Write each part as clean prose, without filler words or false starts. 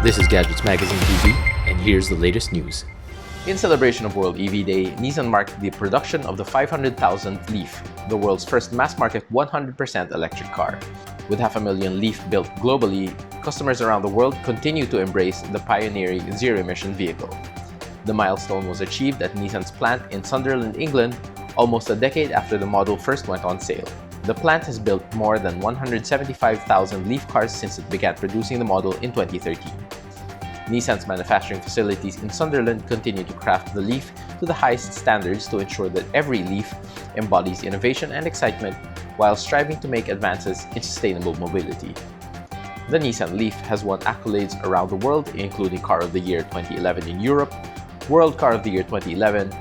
This is Gadgets Magazine TV, and here's the latest news. In celebration of World EV Day, Nissan marked the production of the 500,000th Leaf, the world's first mass-market 100% electric car. With 500,000 Leaf built globally, customers around the world continue to embrace the pioneering zero-emission vehicle. The milestone was achieved at Nissan's plant in Sunderland, England, almost a decade after the model first went on sale. The plant has built more than 175,000 Leaf cars since it began producing the model in 2013. Nissan's manufacturing facilities in Sunderland continue to craft the Leaf to the highest standards to ensure that every Leaf embodies innovation and excitement while striving to make advances in sustainable mobility. The Nissan Leaf has won accolades around the world, including Car of the Year 2011 in Europe, World Car of the Year 2011,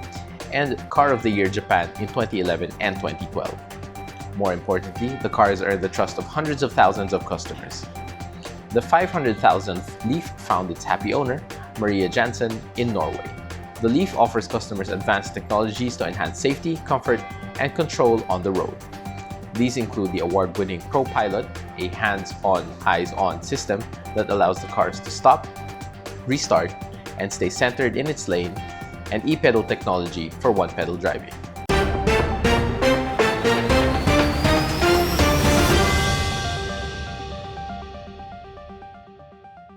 and Car of the Year Japan in 2011 and 2012. More importantly, the car has earned the trust of hundreds of thousands of customers. The 500,000th Leaf found its happy owner, Maria Jansen, in Norway. The Leaf offers customers advanced technologies to enhance safety, comfort, and control on the road. These include the award-winning ProPilot, a hands-on, eyes-on system that allows the cars to stop, restart, and stay centered in its lane, and e-pedal technology for one-pedal driving.